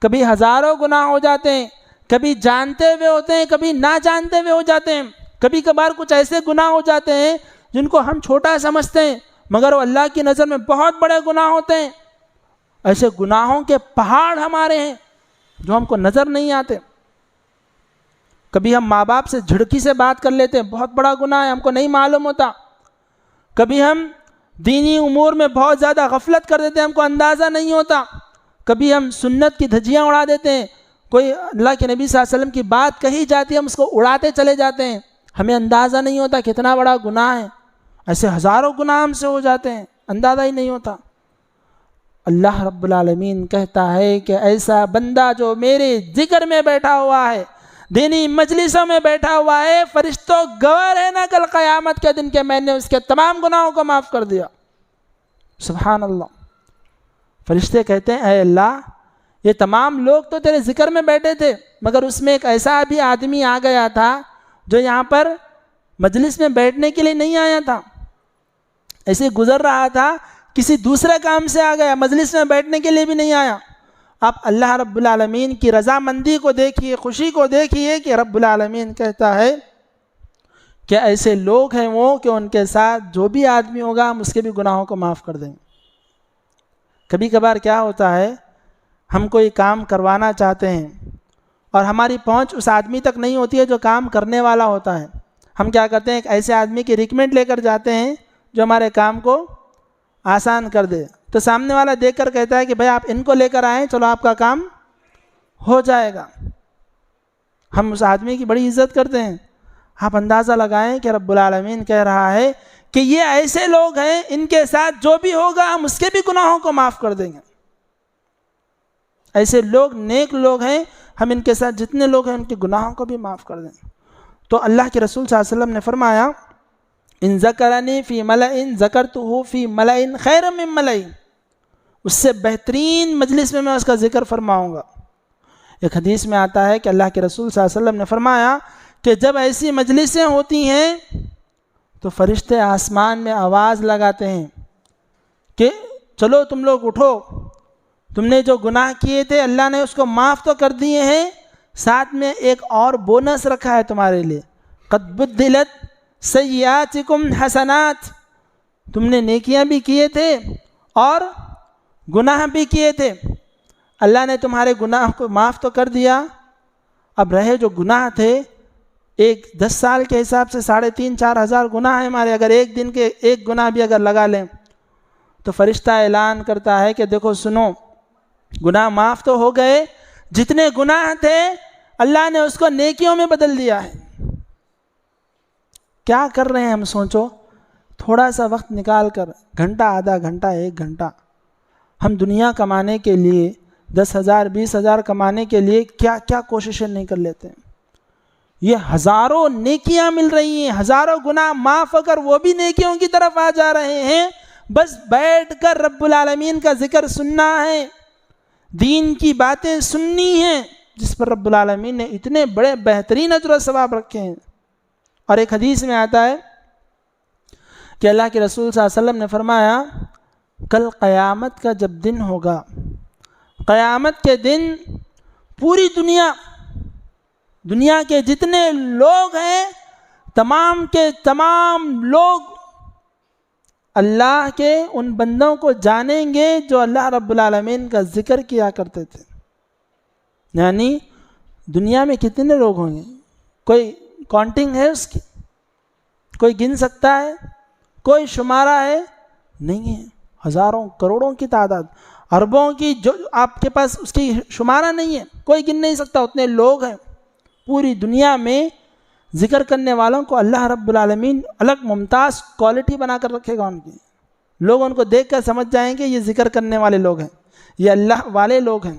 کبھی ہزاروں گناہ ہو جاتے ہیں، کبھی جانتے ہوئے ہوتے ہیں، کبھی نہ جانتے ہوئے ہو جاتے ہیں، کبھی کبھار کچھ ایسے گناہ ہو جاتے ہیں جن کو ہم چھوٹا سمجھتے ہیں مگر وہ اللہ کی نظر میں بہت بڑے گناہ ہوتے ہیں۔ ایسے گناہوں کے پہاڑ ہمارے ہیں جو ہم کو نظر نہیں آتے۔ کبھی ہم ماں باپ سے جھڑکی سے بات کر لیتے ہیں، بہت بڑا گناہ ہے، ہم کو نہیں معلوم ہوتا۔ کبھی ہم دینی امور میں بہت زیادہ غفلت کر دیتے ہیں، ہم کو اندازہ نہیں ہوتا۔ کبھی ہم سنت کی دھجیاں اڑا دیتے ہیں، کوئی اللہ کے نبی صلی اللہ علیہ وسلم کی بات کہی جاتی ہے ہم اس کو اڑاتے چلے جاتے ہیں، ہمیں اندازہ نہیں ہوتا کتنا بڑا گناہ ہے۔ ایسے ہزاروں گناہ ہم سے ہو جاتے ہیں، اندازہ ہی نہیں ہوتا۔ اللہ رب العالمین کہتا ہے کہ ایسا بندہ جو میرے ذکر میں بیٹھا ہوا ہے، دینی مجلسوں میں بیٹھا ہوا ہے، فرشتوں گواہ رہنا کل قیامت کے دن کہ میں نے اس کے تمام گناہوں کو معاف کر دیا۔ سبحان اللہ۔ فرشتے کہتے ہیں اے اللہ، یہ تمام لوگ تو تیرے ذکر میں بیٹھے تھے، مگر اس میں ایک ایسا بھی آدمی آ گیا تھا جو یہاں پر مجلس میں بیٹھنے کے لیے نہیں آیا تھا، ایسے گزر رہا تھا، کسی دوسرے کام سے آ گیا، مجلس میں بیٹھنے کے لیے بھی نہیں آیا۔ آپ اللہ رب العالمین کی رضامندی کو دیکھیے، خوشی کو دیکھیے کہ رب العالمین کہتا ہے کہ ایسے لوگ ہیں وہ کہ ان کے ساتھ جو بھی آدمی ہوگا ہم اس کے بھی گناہوں کو معاف کر دیں گے۔ کبھی کبھار کیا ہوتا ہے، ہم کوئی کام کروانا چاہتے ہیں اور ہماری پہنچ اس آدمی تک نہیں ہوتی ہے جو کام کرنے والا ہوتا ہے۔ ہم کیا کرتے ہیں، ایک ایسے آدمی کی ریکمنڈ لے کر جاتے ہیں جو ہمارے کام کو آسان کر دے، تو سامنے والا دیکھ کر کہتا ہے کہ بھائی آپ ان کو لے کر آئیں، چلو آپ کا کام ہو جائے گا۔ ہم اس آدمی کی بڑی عزت کرتے ہیں۔ آپ اندازہ لگائیں کہ رب العالمین کہہ رہا ہے کہ یہ ایسے لوگ ہیں، ان کے ساتھ جو بھی ہوگا ہم اس کے بھی گناہوں کو معاف کر دیں گے۔ ایسے لوگ نیک لوگ ہیں، ہم ان کے ساتھ جتنے لوگ ہیں ان کے گناہوں کو بھی معاف کر دیں گے۔ تو اللہ کے رسول صلی اللہ علیہ وسلم نے فرمایا ان ذکرنی فی ملئ ذکرتہ فی ملئ خیر من ملئ، اس سے بہترین مجلس میں اس کا ذکر فرماؤں گا۔ ایک حدیث میں آتا ہے کہ اللہ کے رسول صلی اللہ علیہ وسلم نے فرمایا کہ جب ایسی مجلسیں ہوتی ہیں تو فرشتے آسمان میں آواز لگاتے ہیں کہ چلو تم لوگ اٹھو، تم نے جو گناہ کیے تھے اللہ نے اس کو معاف تو کر دیے ہیں، ساتھ میں ایک اور بونس رکھا ہے تمہارے لیے، قد بدلت سیئاتکم حسنات، تم نے نیکیاں بھی کیے تھے اور گناہ بھی کیے تھے، اللہ نے تمہارے گناہ کو معاف تو کر دیا، اب رہے جو گناہ تھے، 10 سال کے حساب سے 3,500-4 ہزار گناہ ہیں ہمارے، اگر ایک دن کے ایک گناہ بھی اگر لگا لیں تو فرشتہ اعلان کرتا ہے کہ دیکھو سنو، گناہ معاف تو ہو گئے، جتنے گناہ تھے اللہ نے اس کو نیکیوں میں بدل دیا ہے۔ کیا کر رہے ہیں ہم؟ سوچو، تھوڑا سا وقت نکال کر، گھنٹہ، آدھا گھنٹہ، 1 گھنٹہ، ہم دنیا کمانے کے لیے 10,000 20,000 کمانے کے لیے کیا کیا کوششیں نہیں کر لیتے ہیں۔ یہ ہزاروں نیکیاں مل رہی ہیں، ہزاروں گناہ معاف ہو کر وہ بھی نیکیوں کی طرف آ جا رہے ہیں، بس بیٹھ کر رب العالمین کا ذکر سننا ہے، دین کی باتیں سننی ہیں، جس پر رب العالمین نے اتنے بڑے بہترین اجر و ثواب رکھے ہیں۔ اور ایک حدیث میں آتا ہے کہ اللہ کے رسول صلی اللہ علیہ وسلم نے فرمایا کل قیامت کا جب دن ہوگا، قیامت کے دن پوری دنیا کے جتنے لوگ ہیں، تمام کے تمام لوگ اللہ کے ان بندوں کو جانیں گے جو اللہ رب العالمین کا ذکر کیا کرتے تھے۔ یعنی دنیا میں کتنے لوگ ہوں گے، کوئی کاؤنٹنگ ہے اس کی؟ کوئی گن سکتا ہے؟ کوئی شمارہ ہے؟ نہیں ہے، ہزاروں کروڑوں کی تعداد، اربوں کی، جو آپ کے پاس اس کی شمارہ نہیں ہے، کوئی گن نہیں سکتا، اتنے لوگ ہیں۔ پوری دنیا میں ذکر کرنے والوں کو اللہ رب العالمین الگ ممتاز کوالٹی بنا کر رکھے گا ان کی، لوگ ان کو دیکھ کر سمجھ جائیں گے یہ ذکر کرنے والے لوگ ہیں، یہ اللہ والے لوگ ہیں۔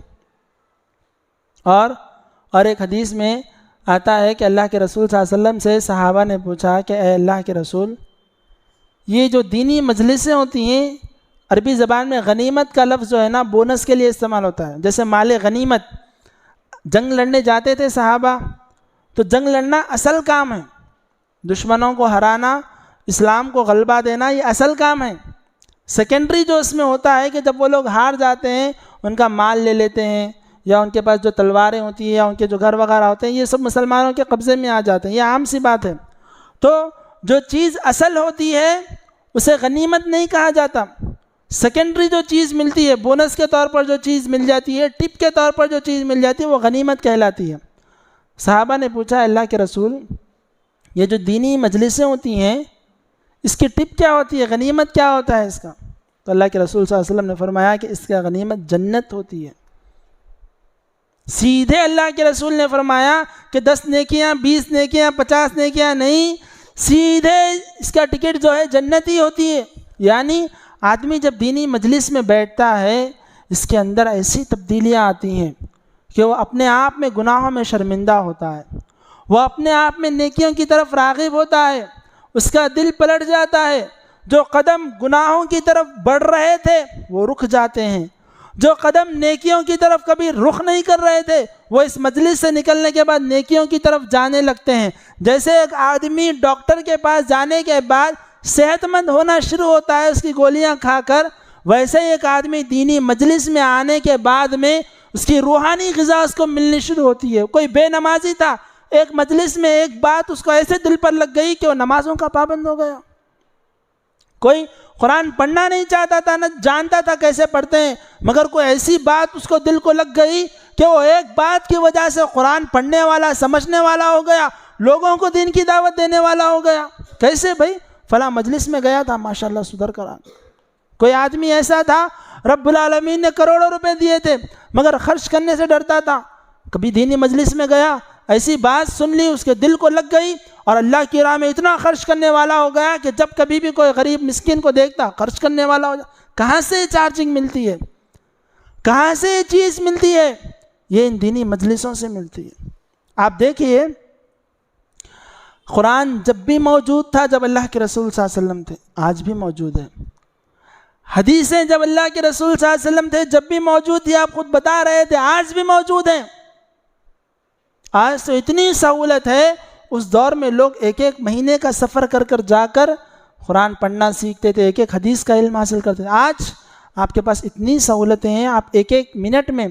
اور ایک حدیث میں آتا ہے کہ اللہ کے رسول صلی اللہ علیہ وسلم سے صحابہ نے پوچھا کہ اے اللہ کے رسول، یہ جو دینی مجلسیں ہوتی ہیں، عربی زبان میں غنیمت کا لفظ جو ہے نا بونس کے لیے استعمال ہوتا ہے، جیسے مال غنیمت، جنگ لڑنے جاتے تھے صحابہ تو جنگ لڑنا اصل کام ہے، دشمنوں کو ہرانا، اسلام کو غلبہ دینا، یہ اصل کام ہے۔ سیکنڈری جو اس میں ہوتا ہے کہ جب وہ لوگ ہار جاتے ہیں ان کا مال لے لیتے ہیں، یا ان کے پاس جو تلواریں ہوتی ہیں یا ان کے جو گھر وغیرہ ہوتے ہیں یہ سب مسلمانوں کے قبضے میں آ جاتے ہیں، یہ عام سی بات ہے۔ تو جو چیز اصل ہوتی ہے اسے غنیمت نہیں کہا جاتا، سیکنڈری جو چیز ملتی ہے، بونس کے طور پر جو چیز مل جاتی ہے، ٹپ کے طور پر جو چیز مل جاتی ہے وہ غنیمت کہلاتی ہے۔ صحابہ نے پوچھا اللہ کے رسول، یہ جو دینی مجلسیں ہوتی ہیں اس کی ٹپ کیا ہوتی ہے، غنیمت کیا ہوتا ہے اس کا؟ تو اللہ کے رسول صلی اللہ علیہ وسلم نے فرمایا کہ اس کا غنیمت جنت ہوتی ہے۔ سیدھے اللہ کے رسول نے فرمایا کہ 10 نیکیاں، 20 نیکیاں، 50 نیکیاں نہیں، سیدھے اس کا ٹکٹ جو ہے جنتی ہوتی ہے۔ یعنی آدمی جب دینی مجلس میں بیٹھتا ہے اس کے اندر ایسی تبدیلیاں آتی ہیں کہ وہ اپنے آپ میں گناہوں میں شرمندہ ہوتا ہے، وہ اپنے آپ میں نیکیوں کی طرف راغب ہوتا ہے، اس کا دل پلٹ جاتا ہے۔ جو قدم گناہوں کی طرف بڑھ رہے تھے وہ رک جاتے ہیں، جو قدم نیکیوں کی طرف کبھی رخ نہیں کر رہے تھے وہ اس مجلس سے نکلنے کے بعد نیکیوں کی طرف جانے لگتے ہیں۔ جیسے ایک آدمی ڈاکٹر کے پاس جانے کے بعد صحت مند ہونا شروع ہوتا ہے اس کی گولیاں کھا کر، ویسے ہی ایک آدمی دینی مجلس میں آنے کے بعد میں اس کی روحانی غذا اس کو ملنی شروع ہوتی ہے۔ کوئی بے نمازی تھا، ایک مجلس میں ایک بات اس کو ایسے دل پر لگ گئی کہ وہ نمازوں کا پابند ہو گیا۔ کوئی قرآن پڑھنا نہیں چاہتا تھا، نہ جانتا تھا کیسے پڑھتے ہیں، مگر کوئی ایسی بات اس کو دل کو لگ گئی کہ وہ ایک بات کی وجہ سے قرآن پڑھنے والا، سمجھنے والا ہو گیا، لوگوں کو دین کی دعوت دینے والا ہو گیا۔ کیسے بھائی؟ فلاں مجلس میں گیا تھا، ماشاءاللہ سدھر کر آ گیا۔ کوئی آدمی ایسا تھا رب العالمین نے کروڑوں روپے دیے تھے مگر خرچ کرنے سے ڈرتا تھا، کبھی دینی مجلس میں گیا، ایسی بات سن لی، اس کے دل کو لگ گئی اور اللہ کی راہ میں اتنا خرچ کرنے والا ہو گیا کہ جب کبھی بھی کوئی غریب مسکین کو دیکھتا خرچ کرنے والا ہو جاتا۔ کہاں سے چارجنگ ملتی ہے؟ کہاں سے یہ چیز ملتی ہے؟ یہ ان دینی مجلسوں سے ملتی ہے۔ آپ دیکھیے قرآن جب بھی موجود تھا جب اللہ کے رسول صلی اللہ علیہ وسلم تھے، آج بھی موجود ہے۔ حدیثیں جب اللہ کے رسول صلی اللہ علیہ وسلم تھے جب بھی موجود تھی، آپ خود بتا رہے تھے، آج بھی موجود ہیں۔ آج تو اتنی سہولت ہے، اس دور میں لوگ ایک ایک مہینے کا سفر کر کر جا کر قرآن پڑھنا سیکھتے تھے، ایک ایک حدیث کا علم حاصل کرتے تھے۔ آج آپ کے پاس اتنی سہولتیں ہیں، آپ ایک ایک منٹ میں،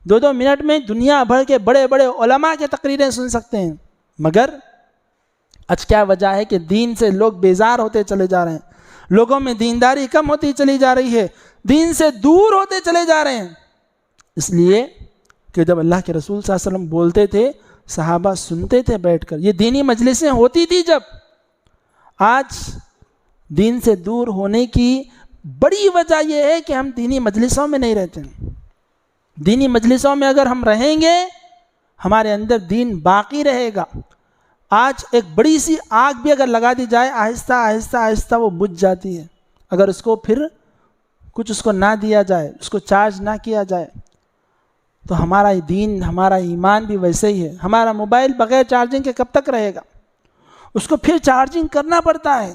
دو دو منٹ میں دنیا بھر کے بڑے بڑے علماء کے تقریریں سن سکتے ہیں۔ مگر آج کیا وجہ ہے کہ دین سے لوگ بیزار ہوتے چلے جا رہے ہیں، لوگوں میں دینداری کم ہوتی چلی جا رہی ہے، دین سے دور ہوتے چلے جا رہے ہیں۔ اس لیے کہ جب اللہ کے رسول صلی اللہ علیہ وسلم بولتے تھے صحابہ سنتے تھے بیٹھ کر، یہ دینی مجلسیں ہوتی تھی جب۔ آج دین سے دور ہونے کی بڑی وجہ یہ ہے کہ ہم دینی مجلسوں میں نہیں رہتے ہیں۔ دینی مجلسوں میں اگر ہم رہیں گے ہمارے اندر دین باقی رہے گا۔ آج ایک بڑی سی آگ بھی اگر لگا دی جائے آہستہ آہستہ آہستہ وہ بجھ جاتی ہے، اگر اس کو پھر کچھ اس کو نہ دیا جائے، اس کو چارج نہ کیا جائے، تو ہمارا دین، ہمارا ایمان بھی ویسے ہی ہے۔ ہمارا موبائل بغیر چارجنگ کے کب تک رہے گا؟ اس کو پھر چارجنگ کرنا پڑتا ہے۔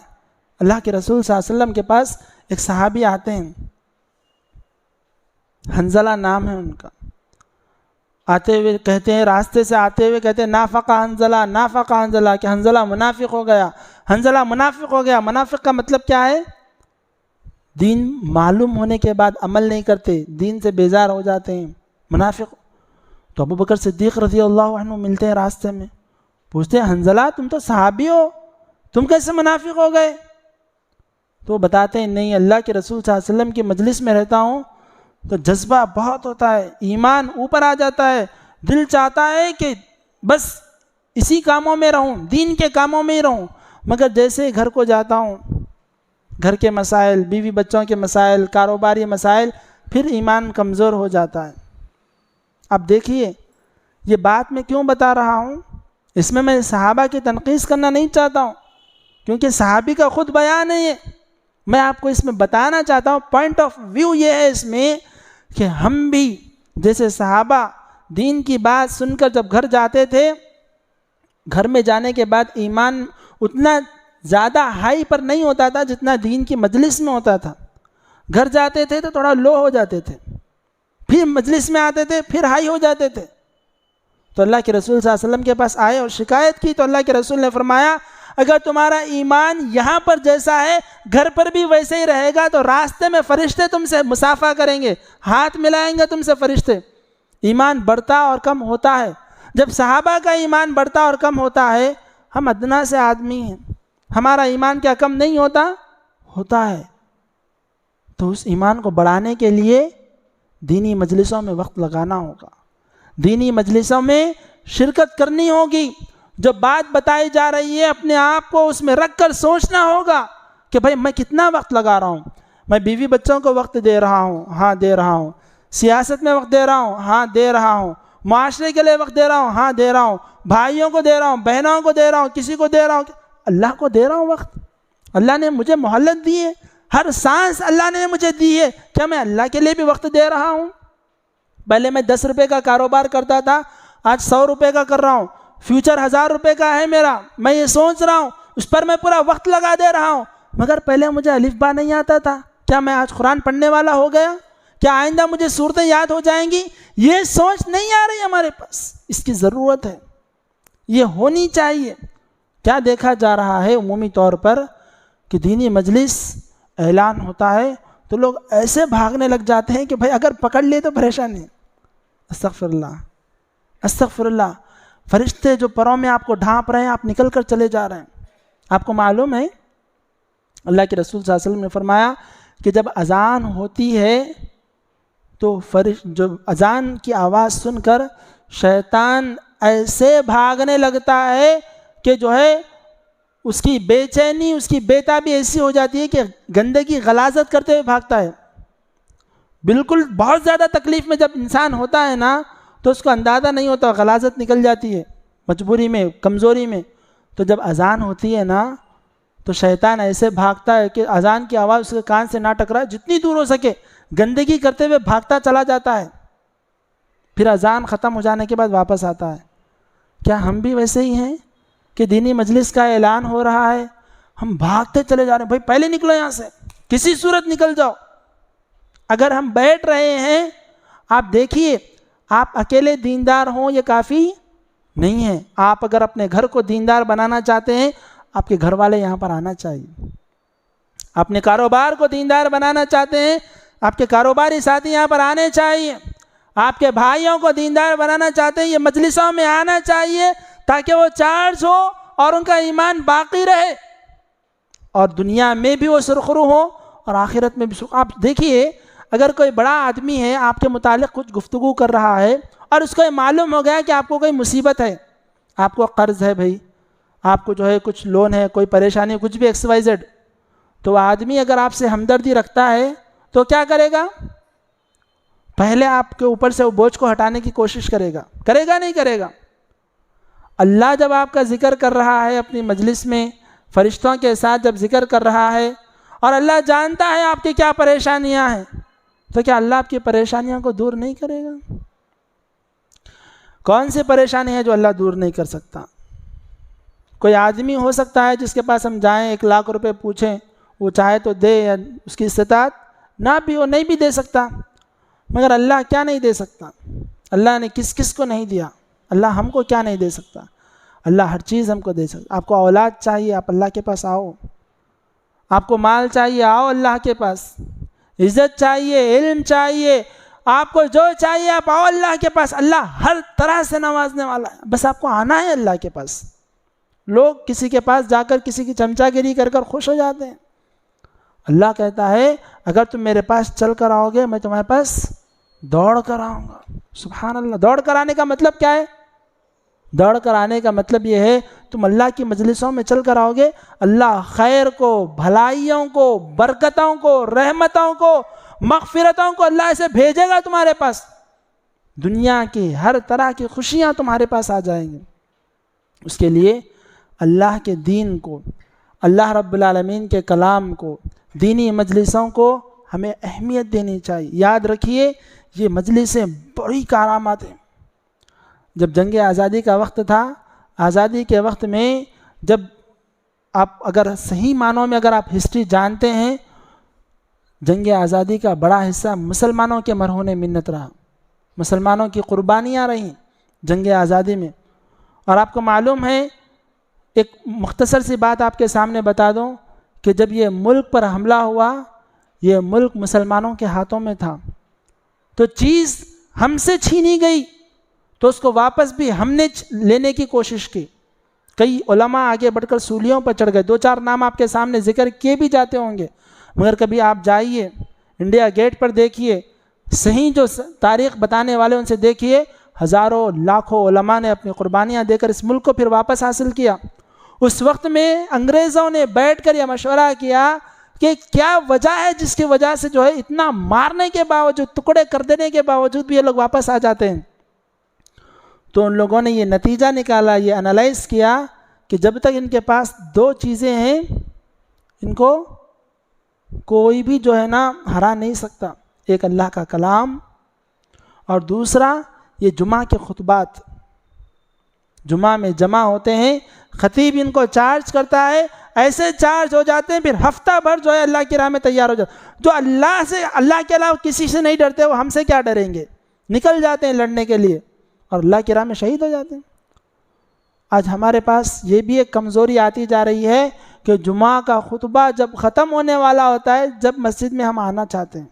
اللہ کے رسول صلی اللہ علیہ وسلم کے پاس ایک صحابی آتے ہیں، حنظلہ نام ہے ان کا، آتے ہوئے کہتے ہیں، راستے سے آتے ہوئے کہتے ہیں نافقہ حنظلہ، نافقہ حنظلہ، کہ حنظلہ منافق ہو گیا، حنظلہ منافق ہو گیا۔ منافق کا مطلب کیا ہے؟ دین معلوم ہونے کے بعد عمل نہیں کرتے، دین سے بیزار ہو جاتے ہیں، منافق۔ تو ابو بکر صدیق رضی اللہ عنہ ملتے ہیں راستے میں، پوچھتے ہیں حنظلہ تم تو صحابی ہو، تم کیسے منافق ہو گئے؟ تو وہ بتاتے ہیں نہیں، اللہ کے رسول صلی اللہ علیہ وسلم کی مجلس میں رہتا ہوں تو جذبہ بہت ہوتا ہے، ایمان اوپر آ جاتا ہے، دل چاہتا ہے کہ بس اسی کاموں میں رہوں، دین کے کاموں میں ہی رہوں، مگر جیسے ہی گھر کو جاتا ہوں، گھر کے مسائل، بیوی بچوں کے مسائل، کاروباری مسائل، پھر ایمان کمزور ہو جاتا ہے۔ اب دیکھیے یہ بات میں کیوں بتا رہا ہوں، اس میں صحابہ کی تنقیص کرنا نہیں چاہتا ہوں، کیونکہ صحابی کا خود بیان ہے یہ، میں آپ کو اس میں بتانا چاہتا ہوں، پوائنٹ آف ویو یہ ہے اس میں کہ ہم بھی جیسے صحابہ دین کی بات سن کر جب گھر جاتے تھے، گھر میں جانے کے بعد ایمان اتنا زیادہ ہائی پر نہیں ہوتا تھا جتنا دین کی مجلس میں ہوتا تھا۔ گھر جاتے تھے تو تھوڑا لو ہو جاتے تھے، پھر مجلس میں آتے تھے پھر ہائی ہو جاتے تھے۔ تو اللہ کے رسول صلی اللہ علیہ وسلم کے پاس آئے اور شکایت کی تو اللہ کے رسول نے فرمایا اگر تمہارا ایمان یہاں پر جیسا ہے گھر پر بھی ویسے ہی رہے گا تو راستے میں فرشتے تم سے مصافحہ کریں گے، ہاتھ ملائیں گے تم سے فرشتے۔ ایمان بڑھتا اور کم ہوتا ہے۔ جب صحابہ کا ایمان بڑھتا اور کم ہوتا ہے، ہم ادنا سے آدمی ہیں، ہمارا ایمان کیا کم نہیں ہوتا؟ ہوتا ہے۔ تو اس ایمان کو بڑھانے کے لیے دینی مجلسوں میں وقت لگانا ہوگا، دینی مجلسوں میں شرکت کرنی ہوگی، جو بات بتائی جا رہی ہے اپنے آپ کو اس میں رکھ کر سوچنا ہوگا کہ بھائی میں کتنا وقت لگا رہا ہوں، میں بیوی بچوں کو وقت دے رہا ہوں، ہاں دے رہا ہوں، سیاست میں وقت دے رہا ہوں، ہاں دے رہا ہوں، معاشرے کے لیے وقت دے رہا ہوں، ہاں دے رہا ہوں، بھائیوں کو دے رہا ہوں، بہنوں کو دے رہا ہوں، کسی کو دے رہا ہوں۔ اللہ کو دے رہا ہوں وقت، اللہ نے مجھے مہلت دی ہے، ہر سانس اللہ نے مجھے دی ہے، کیا میں اللہ کے لیے بھی وقت دے رہا ہوں؟ پہلے میں 10 روپے کا کاروبار کرتا تھا، آج 100 روپے کا کر رہا ہوں، فیوچر 1000 روپے کا ہے میرا، میں یہ سوچ رہا ہوں، اس پر میں پورا وقت لگا دے رہا ہوں، مگر پہلے مجھے الف با نہیں آتا تھا، کیا میں آج قرآن پڑھنے والا ہو گیا؟ کیا آئندہ مجھے صورتیں یاد ہو جائیں گی؟ یہ سوچ نہیں آ رہی ہمارے پاس، اس کی ضرورت ہے، یہ ہونی چاہیے۔ کیا دیکھا جا رہا ہے عمومی طور پر کہ دینی مجلس اعلان ہوتا ہے تو لوگ ایسے بھاگنے لگ جاتے ہیں کہ بھائی اگر پکڑ لیے تو پریشانی ہے۔ استغفر اللہ، استغفر اللہ، فرشتے جو پروں میں آپ کو ڈھانپ رہے ہیں، آپ نکل کر چلے جا رہے ہیں۔ آپ کو معلوم ہے اللہ کے رسول صلی اللہ علیہ وسلم نے فرمایا کہ جب اذان ہوتی ہے تو جو اذان کی آواز سن کر شیطان ایسے بھاگنے لگتا ہے کہ جو ہے اس کی بے چینی، اس کی بیتابی ایسی ہو جاتی ہے کہ گندگی غلاظت کرتے ہوئے بھاگتا ہے۔ بالکل بہت زیادہ تکلیف میں جب انسان ہوتا ہے نا تو اس کو اندازہ نہیں ہوتا، غلاظت نکل جاتی ہے مجبوری میں، کمزوری میں۔ تو جب اذان ہوتی ہے نا تو شیطان ایسے بھاگتا ہے کہ اذان کی آواز اس کے کان سے نہ ٹکرائے، جتنی دور ہو سکے گندگی کرتے ہوئے بھاگتا چلا جاتا ہے، پھر اذان ختم ہو جانے کے بعد واپس آتا ہے۔ کیا ہم بھی ویسے ہی ہیں کہ دینی مجلس کا اعلان ہو رہا ہے، ہم بھاگتے چلے جا رہے ہیں؟ بھائی پہلے نکلو یہاں سے، کسی صورت نکل جاؤ۔ اگر ہم بیٹھ رہے ہیں، آپ دیکھیے، آپ اکیلے دیندار ہوں یہ کافی نہیں ہے، آپ اگر اپنے گھر کو دیندار بنانا چاہتے ہیں، آپ کے گھر والے یہاں پر آنا چاہیے۔ اپنے کاروبار کو دیندار بنانا چاہتے ہیں، آپ کے کاروباری ساتھی یہاں پر آنے چاہیے۔ آپ کے بھائیوں کو دیندار بنانا چاہتے ہیں، یہ مجلسوں میں آنا چاہیے تاکہ وہ چارج ہو اور ان کا ایمان باقی رہے، اور دنیا میں بھی وہ سرخرو ہو اور آخرت میں بھی سرخرو۔ آپ دیکھیے، اگر کوئی بڑا آدمی ہے آپ کے متعلق کچھ گفتگو کر رہا ہے اور اس کو یہ معلوم ہو گیا کہ آپ کو کوئی مصیبت ہے، آپ کو قرض ہے، بھائی آپ کو جو ہے کچھ لون ہے، کوئی پریشانی، کچھ بھی XYZ، تو آدمی اگر آپ سے ہمدردی رکھتا ہے تو کیا کرے گا؟ پہلے آپ کے اوپر سے وہ بوجھ کو ہٹانے کی کوشش کرے گا، کرے گا نہیں کرے گا؟ اللہ جب آپ کا ذکر کر رہا ہے اپنی مجلس میں، فرشتوں کے ساتھ جب ذکر کر رہا ہے، اور اللہ جانتا ہے آپ کی کیا پریشانیاں ہیں، تو کیا اللہ آپ کی پریشانیاں کو دور نہیں کرے گا؟ کون سی پریشانی ہے جو اللہ دور نہیں کر سکتا؟ کوئی آدمی ہو سکتا ہے جس کے پاس ہم جائیں 1 لاکھ روپے پوچھیں، وہ چاہے تو دے، یا اس کی استطاعت نہ بھی ہو، نہیں بھی دے سکتا، مگر اللہ کیا نہیں دے سکتا؟ اللہ نے کس کس کو نہیں دیا؟ اللہ ہم کو کیا نہیں دے سکتا؟ اللہ ہر چیز ہم کو دے سکتا۔ آپ کو اولاد چاہیے، آپ اللہ کے پاس آؤ۔ آپ کو مال چاہیے، آؤ اللہ کے پاس۔ عزت چاہیے، علم چاہیے، آپ کو جو چاہیے آپ آؤ اللہ کے پاس۔ اللہ ہر طرح سے نوازنے والا ہے، بس آپ کو آنا ہے اللہ کے پاس۔ لوگ کسی کے پاس جا کر کسی کی چمچا گیری کر کر خوش ہو جاتے ہیں۔ اللہ کہتا ہے اگر تم میرے پاس چل کر آؤ گے، میں تمہارے پاس دوڑ کر آؤں گا۔ سبحان اللہ۔ دوڑ کر آنے کا مطلب کیا ہے؟ دوڑ کر آنے کا مطلب یہ ہے تم اللہ کی مجلسوں میں چل کر آؤ گے، اللہ خیر کو، بھلائیوں کو، برکتوں کو، رحمتوں کو، مغفرتوں کو اللہ سے بھیجے گا تمہارے پاس۔ دنیا کی ہر طرح کی خوشیاں تمہارے پاس آ جائیں گی۔ اس کے لیے اللہ کے دین کو، اللہ رب العالمین کے کلام کو، دینی مجلسوں کو ہمیں اہمیت دینی چاہیے۔ یاد رکھیے یہ مجلسیں بڑی کارآمد ہیں۔ جب جنگ آزادی کا وقت تھا، آزادی کے وقت میں جب آپ اگر صحیح معنوں میں اگر آپ ہسٹری جانتے ہیں، جنگ آزادی کا بڑا حصہ مسلمانوں کے مرہون منت رہا، مسلمانوں کی قربانیاں رہیں جنگ آزادی میں۔ اور آپ کو معلوم ہے، ایک مختصر سی بات آپ کے سامنے بتا دوں کہ جب یہ ملک پر حملہ ہوا، یہ ملک مسلمانوں کے ہاتھوں میں تھا، تو چیز ہم سے چھینی گئی تو اس کو واپس بھی ہم نے لینے کی کوشش کی۔ کئی علماء آگے بڑھ کر سولیوں پر چڑھ گئے، 2-4 نام آپ کے سامنے ذکر کیے بھی جاتے ہوں گے، مگر کبھی آپ جائیے انڈیا گیٹ پر دیکھیے، صحیح جو تاریخ بتانے والے ان سے دیکھیے، ہزاروں لاکھوں علماء نے اپنی قربانیاں دے کر اس ملک کو پھر واپس حاصل کیا۔ اس وقت میں انگریزوں نے بیٹھ کر یہ مشورہ کیا کہ کیا وجہ ہے جس کی وجہ سے جو ہے اتنا مارنے کے باوجود، ٹکڑے کر دینے کے باوجود بھی یہ لوگ واپس آ جاتے ہیں۔ تو ان لوگوں نے یہ نتیجہ نکالا، یہ انالائز کیا کہ جب تک ان کے پاس دو چیزیں ہیں ان کو کوئی بھی جو ہے نا ہرا نہیں سکتا، ایک اللہ کا کلام اور دوسرا یہ جمعہ کے خطبات، جمعہ میں جمع ہوتے ہیں، خطیب ان کو چارج کرتا ہے، ایسے چارج ہو جاتے ہیں پھر ہفتہ بھر جو ہے اللہ کی راہ میں تیار ہو جاتے ہیں۔ جو اللہ کے علاوہ کسی سے نہیں ڈرتے وہ ہم سے کیا ڈریں گے، نکل جاتے ہیں لڑنے کے لیے اور اللہ کی راہ میں شہید ہو جاتے ہیں۔ آج ہمارے پاس یہ بھی ایک کمزوری آتی جا رہی ہے کہ جمعہ کا خطبہ جب ختم ہونے والا ہوتا ہے جب مسجد میں ہم آنا چاہتے ہیں،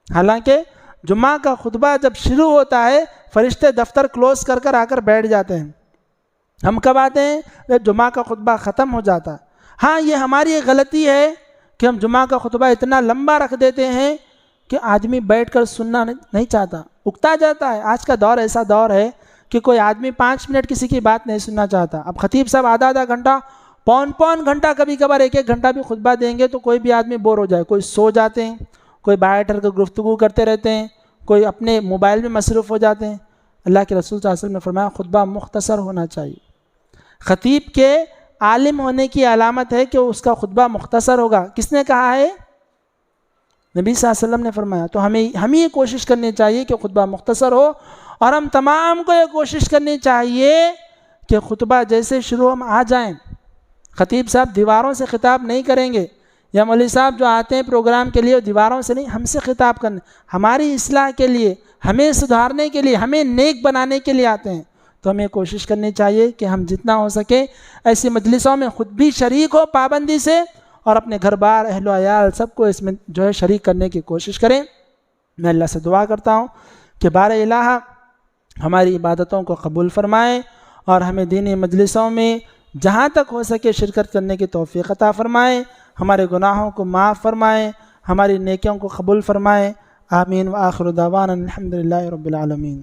حالانکہ جمعہ کا خطبہ جب شروع ہوتا ہے فرشتے دفتر کلوز کر کر آ کر بیٹھ جاتے ہیں، ہم کب آتے ہیں جب جمعہ کا خطبہ ختم ہو جاتا ہے۔ ہاں یہ ہماری غلطی ہے کہ ہم جمعہ کا خطبہ اتنا لمبا رکھ دیتے ہیں کہ آدمی بیٹھ کر سننا نہیں چاہتا، اکتا جاتا ہے۔ آج کا دور ایسا دور ہے کہ کوئی آدمی 5 منٹ کسی کی بات نہیں سننا چاہتا۔ اب خطیب صاحب آدھا گھنٹہ، پون گھنٹہ، کبھی کبھار 1 گھنٹہ بھی خطبہ دیں گے تو کوئی بھی آدمی بور ہو جائے، کوئی سو جاتے ہیں، کوئی بیٹھ کر گفتگو کرتے رہتے ہیں، کوئی اپنے موبائل میں مصروف ہو جاتے ہیں۔ اللہ کے رسول صلی اللہ علیہ وسلم نے فرمایا خطبہ مختصر ہونا چاہیے۔ خطیب کے عالم ہونے کی علامت ہے کہ اس کا خطبہ مختصر ہوگا۔ کس نے کہا ہے؟ نبی صلی اللہ علیہ وسلم نے فرمایا۔ تو ہمیں یہ کوشش کرنی چاہیے کہ خطبہ مختصر ہو، اور ہم تمام کو یہ کوشش کرنی چاہیے کہ خطبہ جیسے شروع ہم آ جائیں۔ خطیب صاحب دیواروں سے خطاب نہیں کریں گے، یا مولوی صاحب جو آتے ہیں پروگرام کے لیے دیواروں سے نہیں، ہم سے خطاب کرنے، ہماری اصلاح کے لیے، ہمیں سدھارنے کے لیے، ہمیں نیک بنانے کے لیے آتے ہیں۔ تو ہمیں کوشش کرنی چاہیے کہ ہم جتنا ہو سکے ایسی مجلسوں میں خود بھی شریک ہو پابندی سے، اور اپنے گھر بار، اہل و عیال سب کو اس میں جو ہے شریک کرنے کی کوشش کریں۔ میں اللہ سے دعا کرتا ہوں کہ بار الہ ہماری عبادتوں کو قبول فرمائے اور ہمیں دینی مجلسوں میں جہاں تک ہو سکے شرکت کرنے کی توفیق عطا فرمائے، ہمارے گناہوں کو معاف فرمائے، ہماری نیکیوں کو قبول فرمائے۔ آمین۔ وآخر دعوانا الحمدللہ رب العالمین۔